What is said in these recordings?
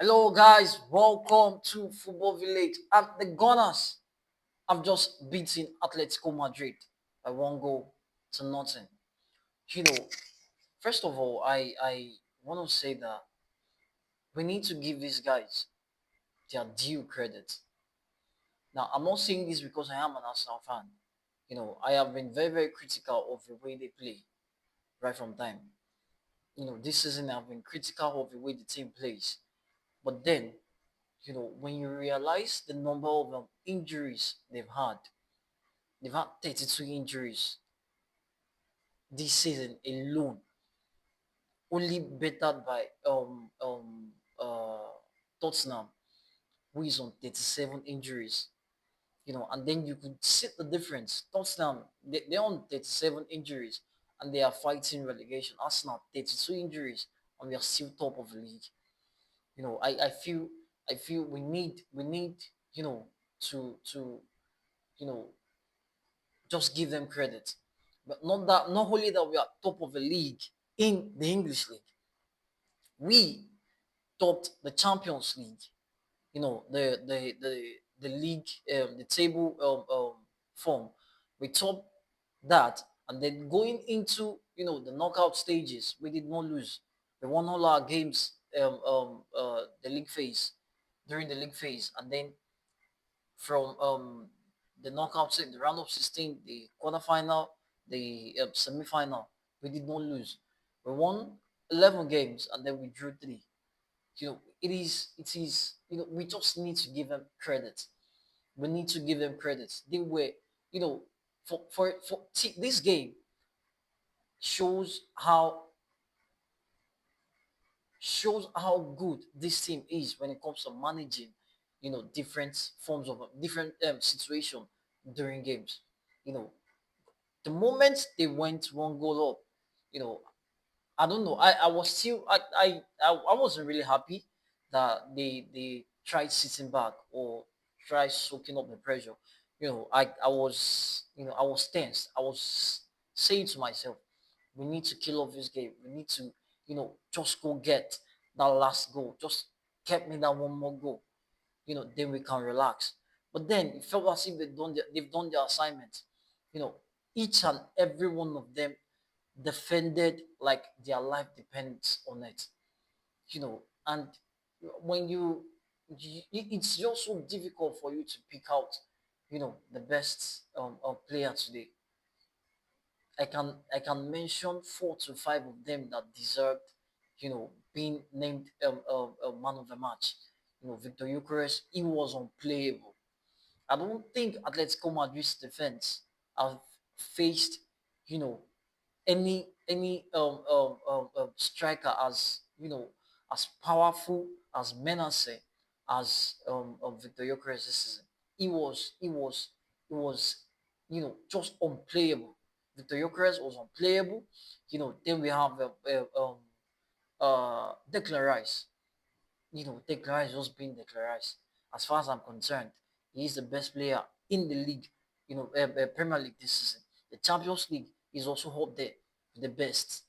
Hello, guys. Welcome to Football Village. I'm the Gunners. I've just beaten Atletico Madrid by one goal to nothing. You know, first of all, I want to say that we need to give these guys their due credit. Now, I'm not saying this because I am an Arsenal fan. I have been very, very critical of the way they play right from time. This season I've been critical of the way the team plays. But then when you realize the number of injuries they've had 32 injuries this season alone, only bettered by Tottenham, who is on 37 injuries. And then you could see the difference. Tottenham, they're on 37 injuries and they are fighting relegation. Arsenal, 32 injuries and we are still top of the league. I feel we need to you know just give them credit. But not only that we are top of the league in the English league, we topped the Champions League. The league, the table form. We topped that, and then going into the knockout stages, we did not lose. We won all our games the league phase during the league phase, and then from the knockout stage, the round of 16, the quarterfinal, the semi-final, we did not lose. We won 11 games and then we drew three. We just need to give them credit. We need to give them credit. They were, you know, see, this game shows how good this team is when it comes to managing, different forms of different situation during games. You know, the moment they went one goal up, you know, I don't know. I was still I wasn't really happy that they tried sitting back or tried soaking up the pressure. I was tense. I was saying to myself, we need to kill off this game. We need to, just go get that last goal. Just get me that one more goal. Then we can relax. But then it felt as if they've done their assignment. You know, each and every one of them defended like their life depends on it. And when it's just so difficult for you to pick out, the best player today. I can mention 4 to 5 of them that deserved, being named man of the match. Victor Eucharist, he was unplayable. I don't think Atletico Madrid's defense have faced, you know, any striker as powerful, as menacing as Victor Gyökeres this season. He was just unplayable. Victor Gyökeres was unplayable. Then we have Declan Rice. Declan Rice just being Declan Rice. As far as I'm concerned, he is the best player in the league. Premier League this season. The Champions League is also up there, the best.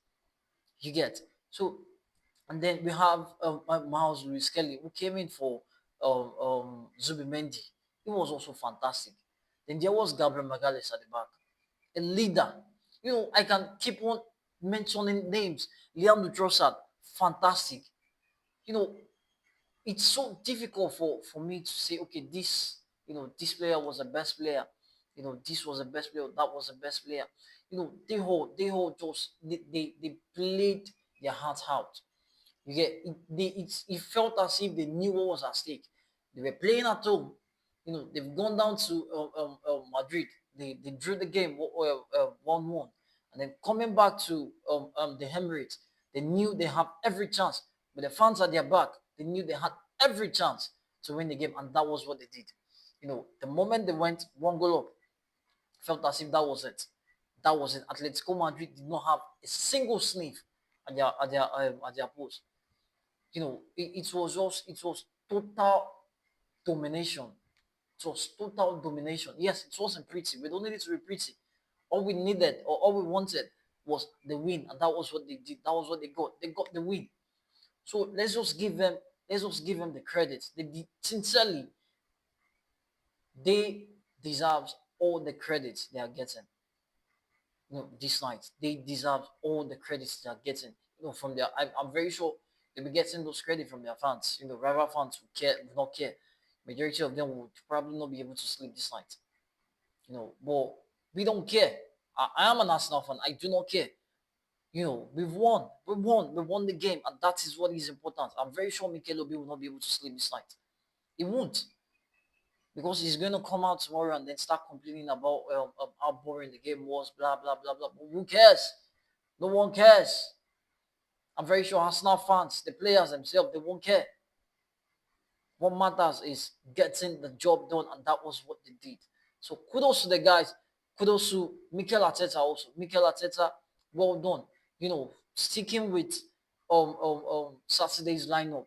You get so, and then we have Miles Lewis Kelly who came in for Zubimendi. He was also fantastic. Then there was Gabriel Magalhaes at the back, a leader. I can keep on mentioning names. Liam Trossard, fantastic. You know, it's so difficult for me to say, okay, this player was the best player. This was the best player. That was the best player. They all just they played their hearts out. You get it felt as if they knew what was at stake. They were playing at home. They've gone down to Madrid. They drew the game 1-1, and then coming back to the Emirates, they knew they have every chance. With the fans at their back, they knew they had every chance to win the game, and that was what they did. The moment they went one goal up, felt as if that was it. That was it. Atletico Madrid did not have a single sniff at their post. It was total domination. It was total domination. Yes, it wasn't pretty. We don't need it to be pretty. All we needed or all we wanted was the win, and that was what they did. That was what they got. They got the win. So let's just give them Let's just give them the credits. Sincerely, they deserve all the credits they are getting. This night they deserve all the credits they are getting. From their, I'm very sure they'll be getting those credit from their fans. Rival fans will not care. Majority of them would probably not be able to sleep this night. But we don't care. I am an Arsenal fan. I do not care. We won the game, and that is what is important. I'm very sure Mikel Obi will not be able to sleep this night. He won't, because he's going to come out tomorrow and then start complaining about how boring the game was, blah blah blah blah. But who cares? No one cares. I'm very sure Arsenal fans, the players themselves, they won't care. What matters is getting the job done, and that was what they did. So kudos to the guys. Kudos to Mikel Arteta also. Mikel Arteta, well done. Sticking with Saturday's lineup.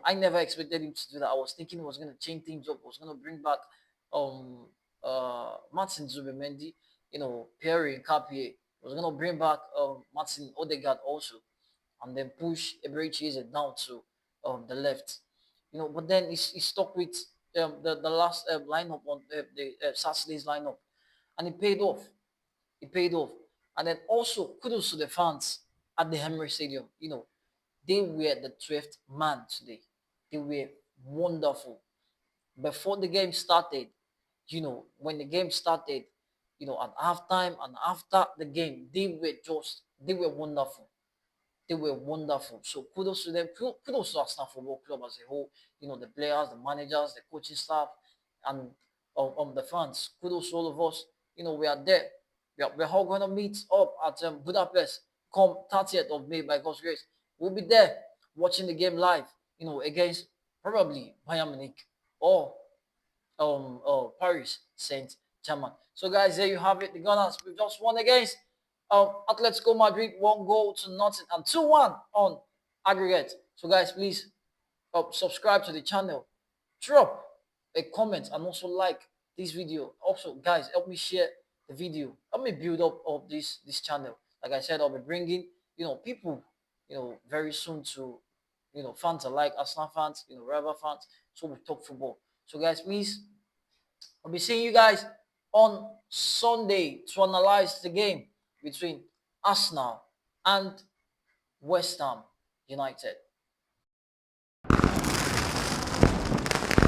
I never expected him to do that. I was thinking he was going to change things up. He was going to bring back Martin Zubimendi, Pierre Nkapie. He was going to bring back Martin Odegaard also, and then push Eberechi down to the left. But then he stuck with the last lineup on the Saturday's lineup, and it paid off. It paid off. And then also kudos to the fans at the Emirates Stadium. They were the 12th man today. They were wonderful. Before the game started, when the game started, at halftime and after the game, they were wonderful. They were wonderful. So kudos to them. Kudos to Arsenal Football Club as a whole. The players, the managers, the coaching staff, and the fans. Kudos to all of us. We are there. We're all going to meet up at Budapest come 30th of May by God's grace. We'll be there watching the game live, against probably Bayern Munich or Paris Saint-Germain. So guys, there you have it. The Gunners, we've just won against Atletico Madrid, 1-0 and 2-1 on aggregate. So guys, please subscribe to the channel, drop a comment, and also like this video. Also, guys, help me share the video. Help me build up of this channel. Like I said, I'll be bringing people very soon to fans alike, Arsenal fans, rival fans. So we talk football. So guys, please, I'll be seeing you guys on Sunday to analyze the game between Arsenal and West Ham United.